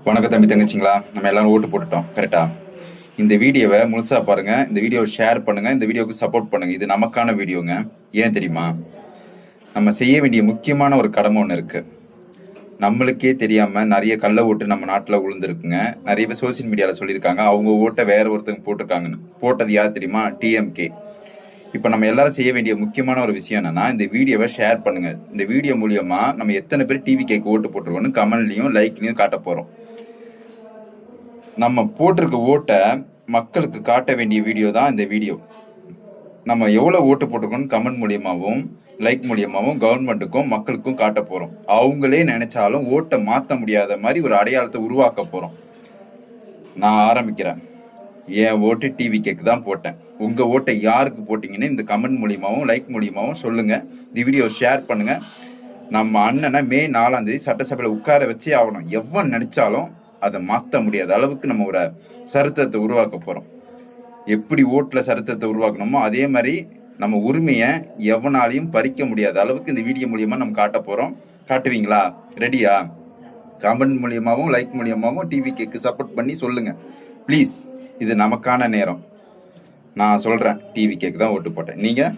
வணக்கம் தம்பி தங்கச்சிங்களா, நம்ம எல்லாரும் ஓட்டு போட்டுட்டோம் கரெக்டா? இந்த வீடியோவை முழுசா பாருங்க, இந்த வீடியோவை ஷேர் பண்ணுங்க, இந்த வீடியோவுக்கு சப்போர்ட் பண்ணுங்க. இது நமக்கான வீடியோங்க. ஏன் தெரியுமா? நம்ம செய்ய வேண்டிய முக்கியமான ஒரு கடமை ஒன்று இருக்கு. நம்மளுக்கே தெரியாம நிறைய கள்ள ஓட்டு நம்ம நாட்டில் விழுந்துருக்குங்க. நிறைய பேர் சோசியல் மீடியாவில் சொல்லியிருக்காங்க அவங்க ஓட்டை வேற ஒருத்தங்க போட்டிருக்காங்கன்னு. போட்டது யார் தெரியுமா? டிஎம்கே. இப்போ நம்ம எல்லாரும் செய்ய வேண்டிய முக்கியமான ஒரு விஷயம் என்னன்னா, இந்த வீடியோவை ஷேர் பண்ணுங்க. இந்த வீடியோ மூலியமா நம்ம எத்தனை பேர் டிவி கேக்கு ஓட்டு போட்டிருக்கோன்னு கமெண்ட்லையும் லைக்லையும் காட்ட போறோம். நம்ம போட்டிருக்க ஓட்டை மக்களுக்கு காட்ட வேண்டிய வீடியோ தான் இந்த வீடியோ. நம்ம எவ்வளோ ஓட்டு போட்டிருக்கோம்னு கமெண்ட் மூலியமாகவும் லைக் மூலியமாகவும் கவர்மெண்ட்டுக்கும் மக்களுக்கும் காட்ட போகிறோம். அவங்களே நினைச்சாலும் ஓட்டை மாற்ற முடியாத மாதிரி ஒரு அடையாளத்தை உருவாக்க போகிறோம். நான் ஆரம்பிக்கிறேன். என் ஓட்டு டிவி கேக்கு தான் போட்டேன். உங்கள் ஓட்டை யாருக்கு போட்டிங்கன்னு இந்த கமெண்ட் மூலியமாகவும் லைக் மூலியமாகவும் சொல்லுங்கள். இந்த வீடியோ ஷேர் பண்ணுங்கள். நம்ம அண்ணனை மே 4ஆம் தேதி சட்டசபையில் உட்கார வச்சே ஆகணும். எவன் நினைச்சாலும் அதை மாற்ற முடியாத அளவுக்கு நம்ம ஒரு சரித்திரத்தை உருவாக்க போகிறோம். எப்படி ஓட்டில் சரித்திரத்தை உருவாக்கணுமோ அதே மாதிரி நம்ம உரிமையை எவனாலையும் பறிக்க முடியாத அளவுக்கு இந்த வீடியோ மூலியமாக நம்ம காட்ட போகிறோம். காட்டுவீங்களா? ரெடியா? கமெண்ட் மூலியமாகவும் லைக் மூலியமாகவும் டிவி கேக்கு சப்போர்ட் பண்ணி சொல்லுங்கள் ப்ளீஸ். இது நமக்கான நேரம். நான் சொல்கிறேன், டிவி கேக்கு தான் ஓட்டு போட்டேன். நீங்கள்